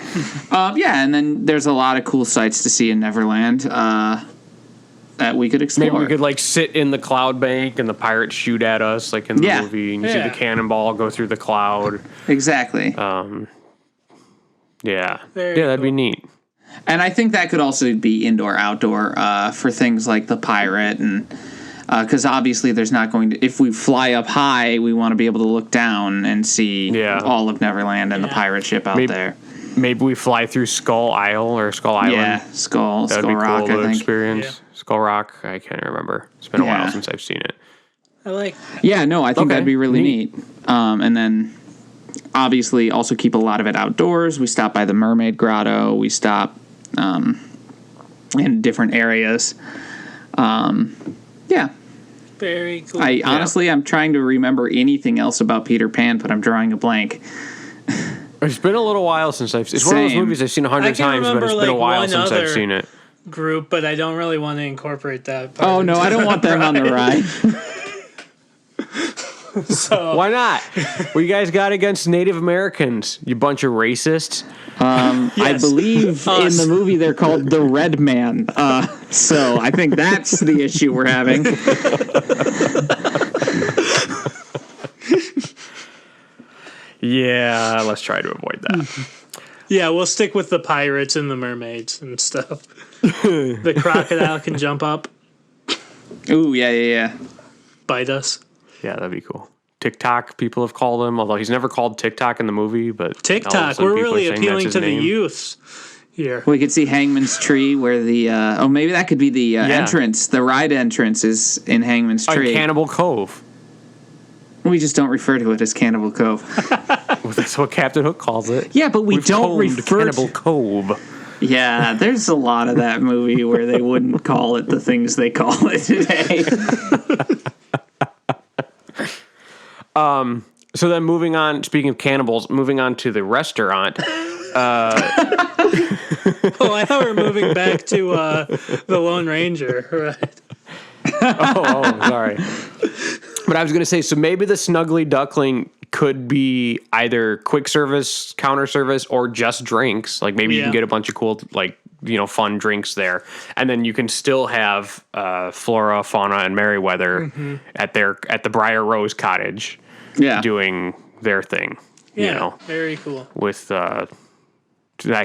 Yeah, and then there's a lot of cool sights to see in Neverland that we could explore. Maybe we could like sit in the cloud bank and the pirates shoot at us, like in the movie, and you see the cannonball go through the cloud. Exactly. Yeah. Very that'd cool. be neat. And I think that could also be indoor-outdoor for things like the pirate, and because obviously there's not going to... If we fly up high, we want to be able to look down and see all of Neverland and the pirate ship out there. Maybe we fly through Skull Isle or Skull Island. Yeah, Skull Rock, cool I think. Experience. Yeah. Skull Rock, I can't remember. It's been a while since I've seen it. I like... Yeah, no, I think that'd be really neat. And then... Obviously, also keep a lot of it outdoors. We stop by the Mermaid Grotto. We stop in different areas. Yeah. Very cool. Honestly, I'm trying to remember anything else about Peter Pan, but I'm drawing a blank. It's been a little while since It's one of those movies I've seen 100 times, but it's been a while since I've seen it. Group, but I don't really want to incorporate that part. Oh, no, I don't want them on the ride. So why not? What you guys got against Native Americans? You bunch of racists. I believe in the movie they're called the Red Man. So I think that's the issue we're having. Yeah, let's try to avoid that. Yeah, we'll stick with the pirates and the mermaids and stuff. The crocodile can jump up, Ooh, yeah. bite us. Yeah, that'd be cool. TikTok, people have called him, although he's never called TikTok in the movie. But TikTok, we're really appealing to the youths here. We could see Hangman's Tree, where the maybe that could be the entrance. The ride entrance is in Hangman's Tree. Cannibal Cove. We just don't refer to it as Cannibal Cove. Well, that's what Captain Hook calls it. Yeah, but we've don't refer Cannibal Cove. Yeah, there's a lot of that movie where they wouldn't call it the things they call it today. So then moving on, speaking of cannibals, moving on to the restaurant. Oh, I thought we were moving back to the Lone Ranger, right? Oh, sorry. But I was going to say, so maybe the Snuggly Duckling could be either quick service, counter service, or just drinks. Like maybe you can get a bunch of cool, like, fun drinks there. And then you can still have Flora, Fauna, and Merryweather at the Briar Rose Cottage doing their thing. Yeah, very cool. With that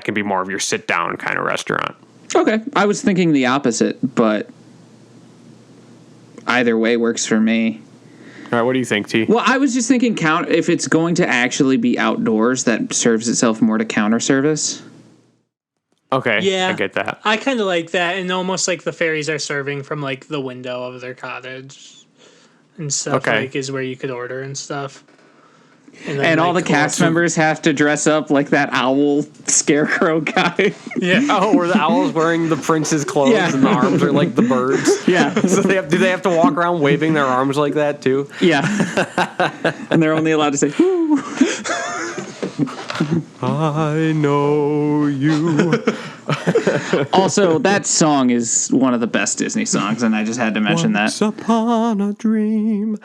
can be more of your sit-down kind of restaurant. Okay, I was thinking the opposite, but either way works for me. All right, what do you think, T? Well, I was just thinking if it's going to actually be outdoors, that serves itself more to counter service. Okay, yeah, I get that. I kind of like that, and almost like the fairies are serving from like the window of their cottage and stuff. Like is where you could order and stuff. And all the cast members have to dress up like that owl scarecrow guy. Yeah. Oh, where the owl's wearing the prince's clothes and the arms are like the birds. Yeah. So do they have to walk around waving their arms like that too? Yeah. And they're only allowed to say, "Woo." I know you. Also, that song is one of the best Disney songs, and I just had to mention Once that. upon a dream.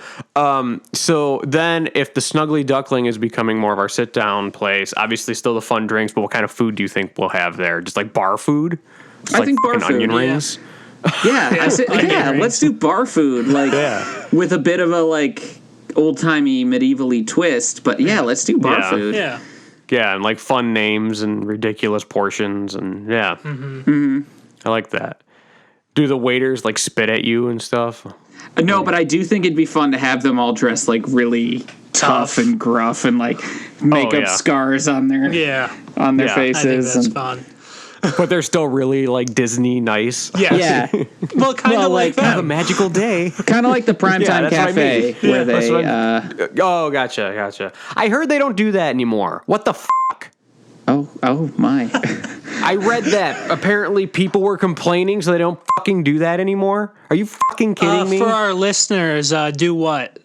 So then, if the Snuggly Duckling is becoming more of our sit-down place, obviously still the fun drinks, but what kind of food do you think we'll have there? Just like bar food? Just I think bar food. Onion rings? Yeah, let's do bar food, with a bit of a old-timey medievally twist, but let's do bar food. Yeah. Yeah, and like fun names and ridiculous portions, and I like that. Do the waiters like spit at you and stuff? No, but I do think it'd be fun to have them all dressed like really tough and gruff and like make up scars on their faces. I think that's fun. But they're still really like Disney nice. Yes. Yeah, Well, kind of like Have a that. magical day. kind of like the Primetime that's what I Cafe mean. where That's they. what Oh, gotcha. I heard they don't do that anymore. What the fuck? Oh my. I read that apparently people were complaining, so they don't fucking do that anymore. Are you fucking kidding me? For our listeners, do what?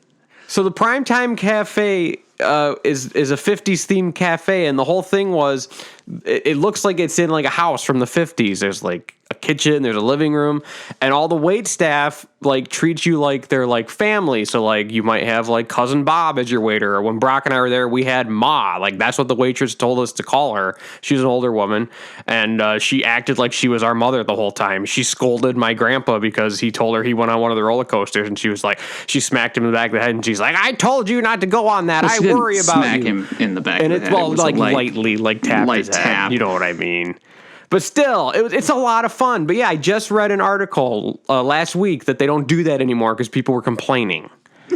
So the Primetime Cafe is a 50s themed cafe, and the whole thing was it looks like it's in like a house from the 50s. There's like a kitchen, there's a living room, and all the wait staff like treat you like they're like family. So like you might have like cousin Bob as your waiter, or when Brock and I were there, we had Ma. Like that's what the waitress told us to call her. She was an older woman, and she acted like she was our mother the whole time. She scolded my grandpa because he told her he went on one of the roller coasters, and she was like, she smacked him in the back of the head, and she's like, "I told you not to go on that. Well, I she didn't worry about smack you." him in the back. And of the it's head. well, It was like a lightly, like tap light his head. tap. You know what I mean? But still, it's a lot of fun. But yeah, I just read an article last week that they don't do that anymore because people were complaining.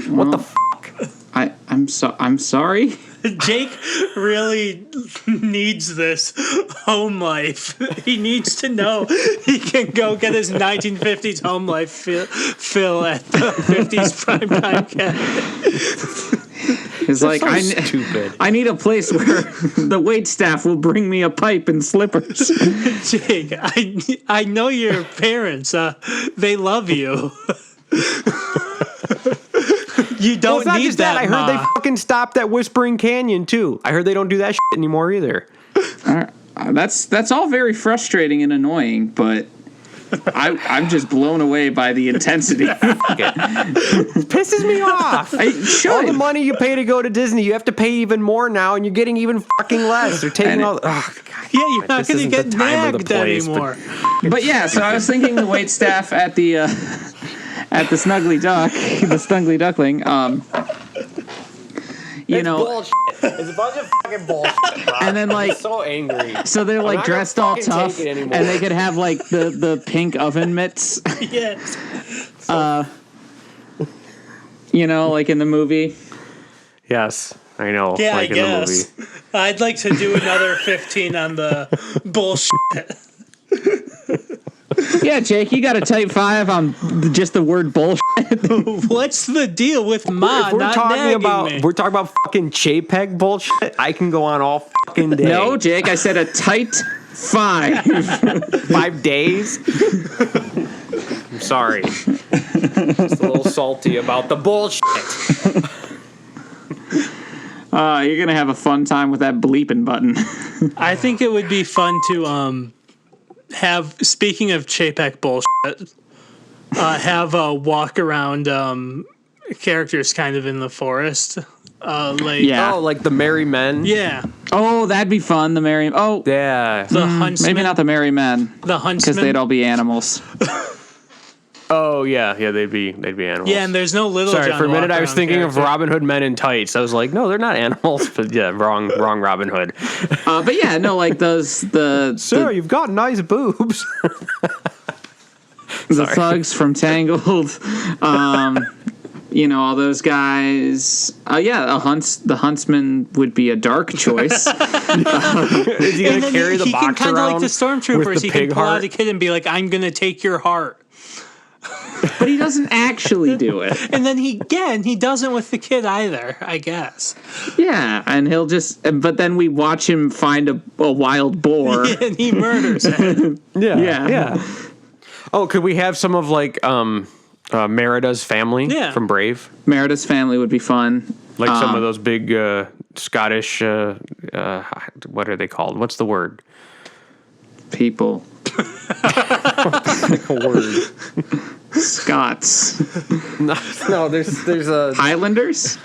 What the fuck? I'm sorry. Jake really needs this home life. He needs to know he can go get his 1950s home life fill at the 50s primetime cafe. It's like so stupid. I need a place where the wait staff will bring me a pipe and slippers. Jake, I know your parents. They love you. You don't It's not need just that. I heard Ma. they fucking stopped at Whispering Canyon too. I heard they don't do that shit anymore either. That's all very frustrating and annoying, but I'm just blown away by the intensity. It pisses me off. All the money you pay to go to Disney, you have to pay even more now, and you're getting even fucking less. They're taking all. Oh, God. Yeah, you're not This going to isn't get the time or the nagged place, anymore. But yeah, so I was thinking the wait staff at the Snuggly Duck, the Snuggly Duckling, you It's know, bullshit. It's a bunch of fucking bullshit. Bob. and then like, I'm so angry. so they're like not dressed gonna all fucking tough, take it and anymore. they could have like the pink oven mitts, Yes. you know, like in the movie. Yes, I know. Yeah, like I in guess. the movie. I'd like to do another 15 on the bullshit. Yeah, Jake, you got a type 5 on just the word bullshit. What's the deal with Ma If we're not talking nagging about me? we're talking about fucking JPEG bullshit, I can go on all fucking day. No, Jake, I said a tight 5. 5 days. I'm sorry. Just a little salty about the bullshit. You're gonna have a fun time with that bleeping button. I think it would be fun to have, speaking of Chapek bullshit, have a walk around characters kind of in the forest. Yeah. Oh, like the Merry Men. Yeah. Oh, that'd be fun. The merry. Oh, Yeah. The huntsman. maybe not the merry men, The because huntsman. they'd all be animals. Oh yeah, they'd be animals. Yeah, and there's no Little Sorry, John for a minute I was walk-around thinking of character. Robin Hood Men in Tights. I was like, no, they're not animals. But yeah, wrong Robin Hood. But yeah, no, like those Sir, you've got nice boobs. the thugs from Tangled. You know, all those guys. Yeah, the huntsman would be a dark choice. Is he And gonna then carry the he can box kind of around like the with stormtroopers. the He can pig pull out heart? a kid and be like, "I'm gonna take your heart," But he doesn't actually do it. and then he doesn't with the kid either. I guess. Yeah, and he'll just. But then we watch him find a wild boar. And he murders it. Yeah. Oh, could we have some of like Merida's family from Brave? Merida's family would be fun. Like some of those big Scottish. What are they called? What's the word? People. Like a word. Scots. No, there's a Highlanders?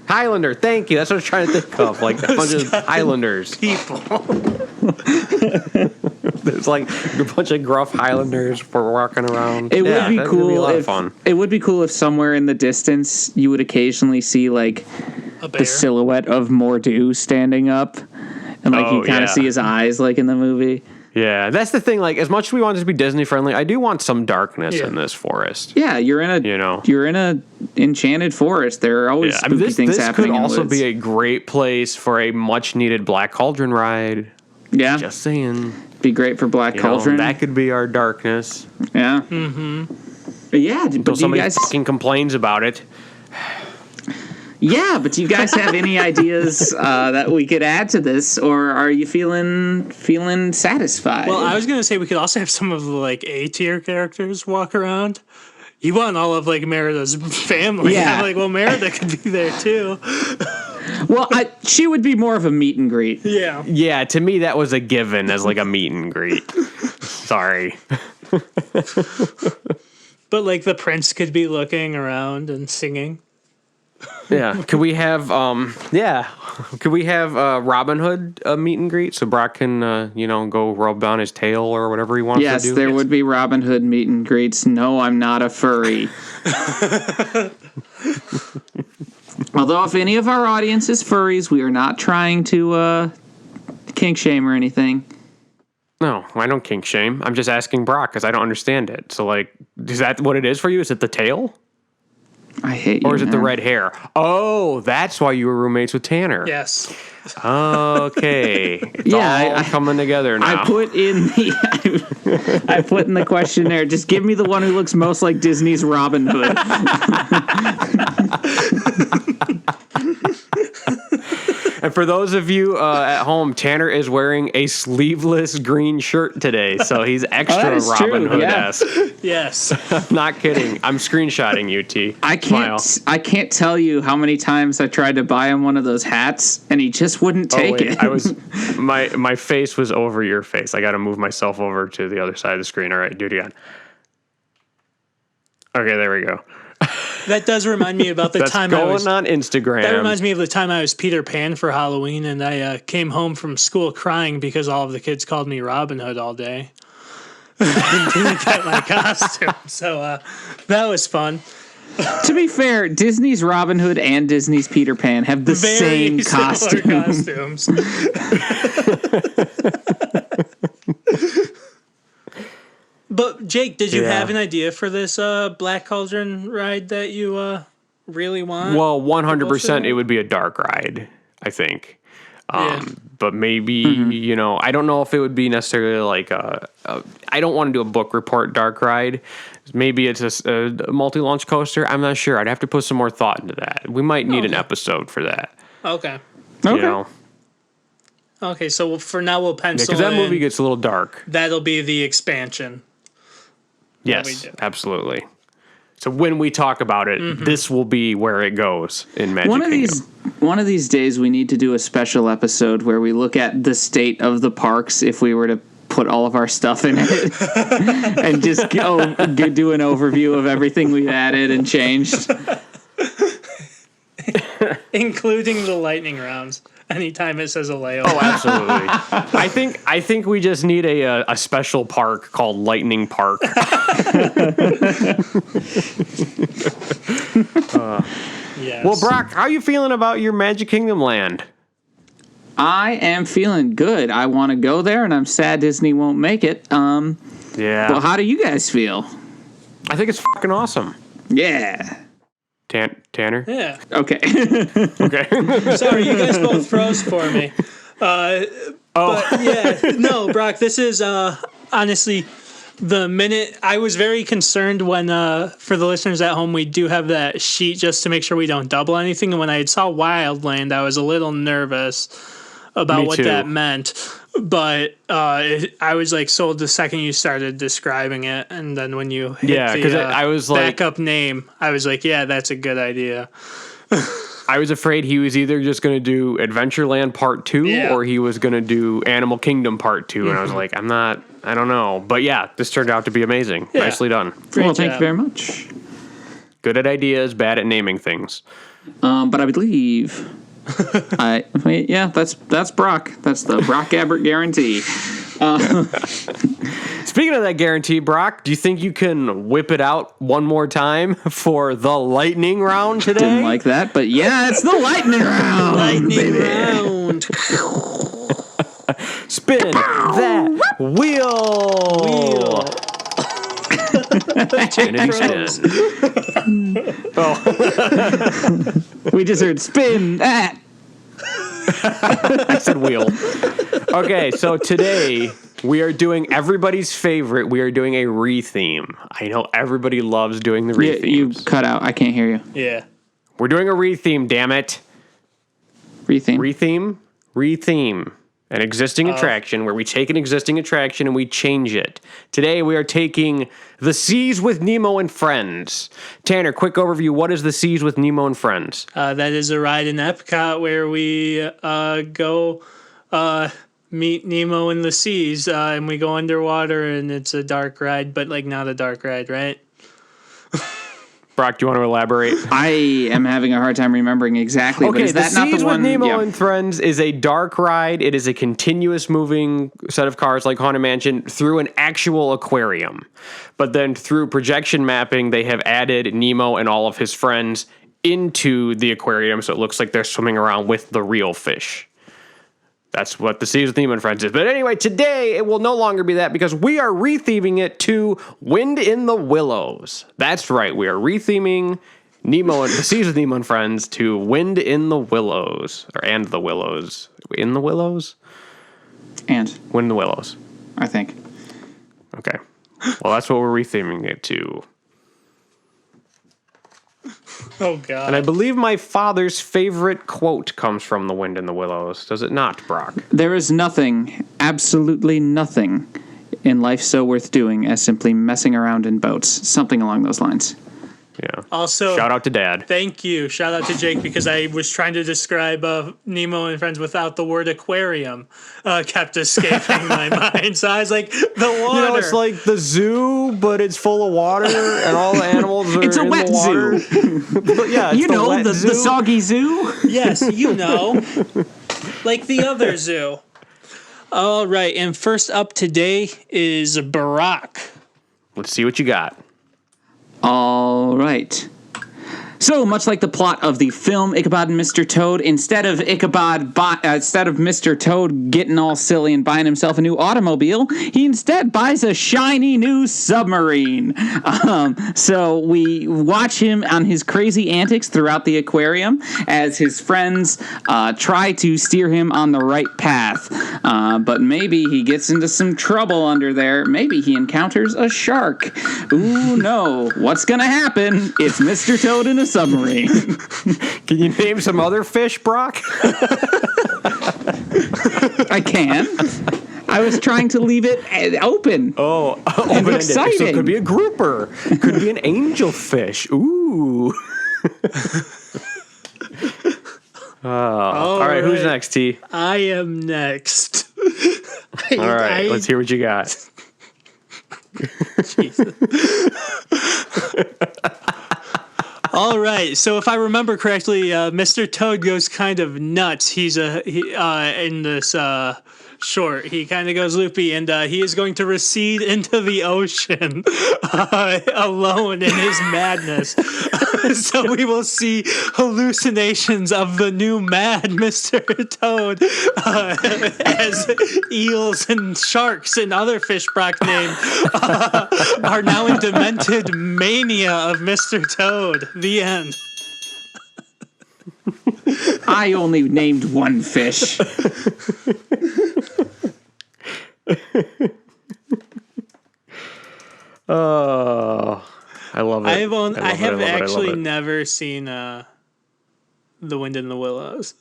Highlander. Thank you. That's what I was trying to think of. Like a bunch of Highlanders. People. There's like a bunch of gruff Highlanders for walking around. It would be that's cool gonna be a lot of if fun. it would be cool if somewhere in the distance you would occasionally see like A bear. the silhouette of Mordu standing up, and like you Oh, kind of yeah. see his eyes like in the movie. Yeah, that's the thing. Like, as much as we want it to be Disney friendly, I do want some darkness in this forest. Yeah, you're in a you're in a enchanted forest. There are always Yeah, I spooky mean, this things happening. could in the also woods. be a great place for a much needed Black Cauldron ride. Yeah. Just saying. Be great for Black Cauldron. That could be our darkness. Yeah. Mm-hmm. But yeah, Until but somebody you guys fucking complains about it. Yeah, but do you guys have any ideas that we could add to this, or are you feeling satisfied? Well, I was gonna say we could also have some of the like A tier characters walk around. You want all of like Merida's family? Yeah. I'm like, well, Merida could be there too. Well, she would be more of a meet and greet. Yeah. Yeah, to me that was a given as like a meet and greet. Sorry. But like the prince could be looking around and singing. Yeah. Could we have Robin Hood meet and greet so Brock can go rub on his tail or whatever he wants to do? Yes, there would be Robin Hood meet and greets. No, I'm not a furry. Although if any of our audience is furries, we are not trying to kink shame or anything. No, I don't kink shame. I'm just asking Brock because I don't understand it. So, like, is that what it is for you? Is it the tail? I hate you. Or is it the man. red hair? Oh, that's why you were roommates with Tanner. Yes. Okay. It's Yeah, all coming together now. I put in the questionnaire. Just give me the one who looks most like Disney's Robin Hood. And for those of you at home, Tanner is wearing a sleeveless green shirt today, so he's extra is Robin true, Hood-esque. Yes. Not kidding. I'm screenshotting you, T. I can't tell you how many times I tried to buy him one of those hats, and he just wouldn't take it. My face was over your face. I got to move myself over to the other side of the screen. All right, do it again. Okay, there we go. That does remind me about the That's time going on Instagram. That reminds me of the time I was Peter Pan for Halloween, and I came home from school crying because all of the kids called me Robin Hood all day. And didn't get my costume, so that was fun. To be fair, Disney's Robin Hood and Disney's Peter Pan have the Very same similar costume. costumes. But Jake, did you have an idea for this Black Cauldron ride that you really want? Well, 100% it would be a dark ride, I think. But maybe, I don't know if it would be necessarily like I don't want to do a book report dark ride. Maybe it's a multi-launch coaster. I'm not sure. I'd have to put some more thought into that. We might need an episode for that. Okay. Okay, so for now we'll pencil because that movie gets a little dark. That'll be the expansion. Yes, absolutely. So when we talk about it, this will be where it goes in Magic Kingdom. One of these days, we need to do a special episode where we look at the state of the parks if we were to put all of our stuff in it and just do an overview of everything we've added and changed. Including the lightning rounds. Anytime it says a layover. Oh, absolutely. I think we just need a special park called Lightning Park. Yes. Well, Brock, how are you feeling about your Magic Kingdom land? I am feeling good. I want to go there, and I'm sad Disney won't make it. Yeah. Well, how do you guys feel? I think it's fucking awesome. Yeah. Tanner? Yeah. Okay. Okay. Sorry, you guys both froze for me. But yeah, no, Brock, this is honestly the minute I was very concerned when for the listeners at home, we do have that sheet just to make sure we don't double anything. And when I saw Wildland, I was a little nervous about what that meant. But I was like sold the second you started describing it, and then when you hit I was like backup name, I was like, yeah, that's a good idea. I was afraid he was either just going to do Adventureland Part 2 or he was going to do Animal Kingdom Part 2, and I was like, I don't know. But yeah, this turned out to be amazing. Yeah. Nicely done. Well, thank you very much. Good at ideas, bad at naming things. But I believe... that's Brock. That's the Brock Gabbert guarantee. Speaking of that guarantee, Brock, do you think you can whip it out one more time for the lightning round today? Didn't like that, but yeah, it's the lightning round. Lightning round. Spin that wheel. Infinity spin. We just heard spin that. I said wheel. Okay, so today We are doing everybody's favorite. We are doing a re-theme. I know everybody loves doing the re-themes. You cut out. I can't hear you. Yeah. We're doing a re-theme, damn it. Retheme? Re-theme. An existing attraction where we take an existing attraction and we change it. Today we are taking The Seas with Nemo and Friends. Tanner, quick overview. What is The Seas with Nemo and Friends? That is a ride in Epcot where we go meet Nemo in the seas and we go underwater, and it's a dark ride, but like not a dark ride, right? Brock, do you want to elaborate? I am having a hard time remembering exactly. Okay, but is that The not Seas the with one? Nemo and Friends is a dark ride. It is a continuous moving set of cars like Haunted Mansion through an actual aquarium. But then through projection mapping, they have added Nemo and all of his friends into the aquarium, so it looks like they're swimming around with the real fish. That's what The Seas with Nemo and Friends is. But anyway, today it will no longer be that because we are re-theming it to Wind in the Willows. That's right, we are re-theming The Seas with Nemo and Friends to Wind in the Willows. And the Willows. In the Willows? And Wind in the Willows. I think. Okay. Well, that's what we're re-theming it to. Oh, God. And I believe my father's favorite quote comes from The Wind in the Willows. Does it not, Brock? There is nothing, absolutely nothing, in life so worth doing as simply messing around in boats. Something along those lines. Yeah. Also, shout out to Dad. Thank you. Shout out to Jake because I was trying to describe Nemo and Friends without the word aquarium. Kept escaping my mind. So I was like, the water. You know, it's like the zoo, but it's full of water, and all the animals are It's a in wet the water. zoo. But yeah, it's the soggy zoo. Yes, you know. Like the other zoo. All right, and first up today is Barack. Let's see what you got. All right. So, much like the plot of the film Ichabod and Mr. Toad, instead of Mr. Toad getting all silly and buying himself a new automobile, he instead buys a shiny new submarine. So we watch him on his crazy antics throughout the aquarium as his friends try to steer him on the right path. But maybe he gets into some trouble under there. Maybe he encounters a shark. Ooh, no. What's gonna happen? It's Mr. Toad in a submarine. Can you name some other fish, Brock? I can. I was trying to leave it open. Oh, and open-ended. exciting. So it could be a grouper. Could be an angelfish. Ooh. All right, who's next, T? I am next. All right, let's hear what you got. Jesus. All right, so if I remember correctly, Mr. Toad goes kind of nuts. He's in this short. He kind of goes loopy, and he is going to recede into the ocean alone in his madness. So we will see hallucinations of the new mad Mr. Toad as eels and sharks and other fish Brock named are now in demented mania of Mr. Toad. The end. I only named one fish. Oh, I love it. I have actually never seen The Wind in the Willows.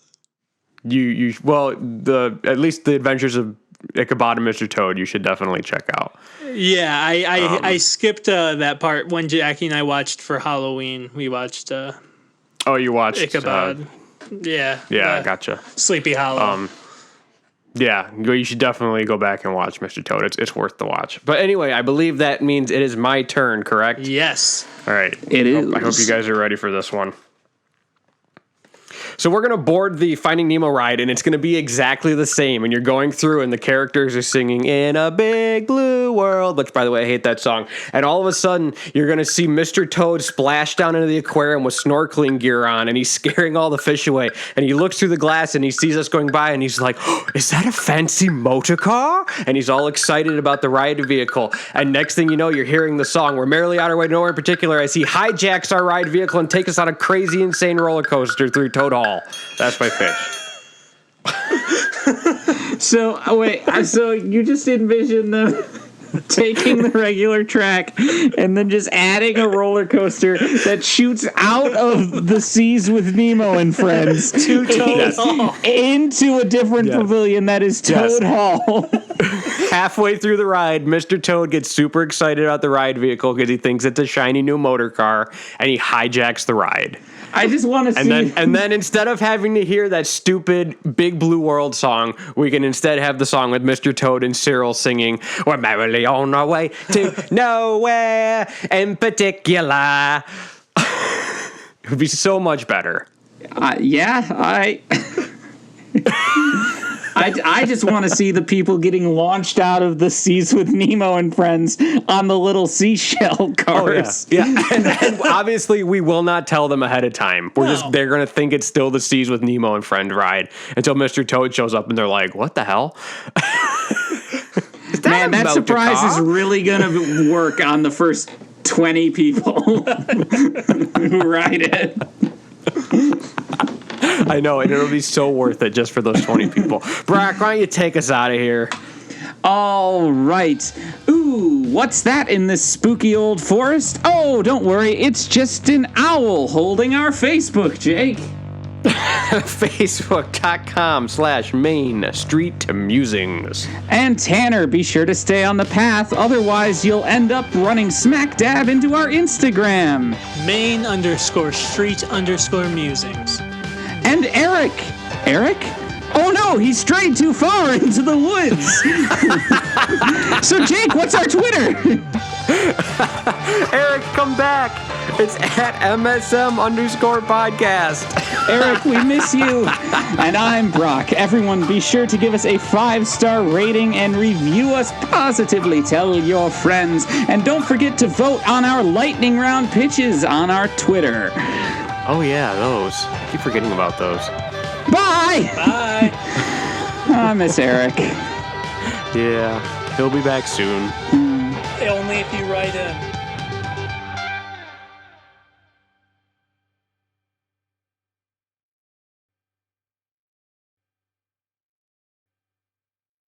At least the Adventures of Ichabod and Mr. Toad you should definitely check out. Yeah, I skipped that part when Jackie and I watched for Halloween. We watched You watched Ichabod. Yeah, gotcha. Sleepy Hollow. Yeah, you should definitely go back and watch Mr. Toad. It's worth the watch. But anyway, I believe that means it is my turn, correct? Yes. All right. It is. I hope you guys are ready for this one. So we're going to board the Finding Nemo ride, and it's going to be exactly the same. And you're going through, and the characters are singing, "In a Big Blue World," which, by the way, I hate that song. And all of a sudden, you're going to see Mr. Toad splash down into the aquarium with snorkeling gear on, and he's scaring all the fish away. And he looks through the glass, and he sees us going by, and he's like, "Oh, is that a fancy motor car?" And he's all excited about the ride vehicle. And next thing you know, you're hearing the song. We're merrily on our way to nowhere in particular as he hijacks our ride vehicle and takes us on a crazy, insane roller coaster through Toad Hall. That's my fish. So you just envision them taking the regular track and then just adding a roller coaster that shoots out of the Seas with Nemo and Friends to Toad Hall. Into a different pavilion that is Toad Hall. Halfway through the ride, Mr. Toad gets super excited about the ride vehicle because he thinks it's a shiny new motor car, and he hijacks the ride. I just want to see. And then instead of having to hear that stupid Big Blue World song, we can instead have the song with Mr. Toad and Cyril singing, "We're merrily on our way to nowhere in particular." It would be so much better. I just want to see the people getting launched out of the Seas with Nemo and Friends on the little seashell cars. Oh, yeah. And obviously we will not tell them ahead of time. They're going to think it's still the Seas with Nemo and Friend ride until Mr. Toad shows up and they're like, "What the hell?" Man, that surprise is really going to work on the first 20 people who ride it. I know, and it'll be so worth it just for those 20 people. Brock, why don't you take us out of here? All right. Ooh, what's that in this spooky old forest? Oh, don't worry. It's just an owl holding our Facebook, Jake. Facebook.com/Main Street Musings. And Tanner, be sure to stay on the path. Otherwise, you'll end up running smack dab into our Instagram. Main_street_musings. And Eric? Oh no, he strayed too far into the woods. So Jake, what's our Twitter? Eric, come back. It's at MSM_podcast. Eric, we miss you. And I'm Brock. Everyone, be sure to give us a 5-star rating and review us positively. Tell your friends. And don't forget to vote on our lightning round pitches on our Twitter. Oh, yeah, those. I keep forgetting about those. Bye! Bye. I miss Eric. Yeah, he'll be back soon. Only if you write in.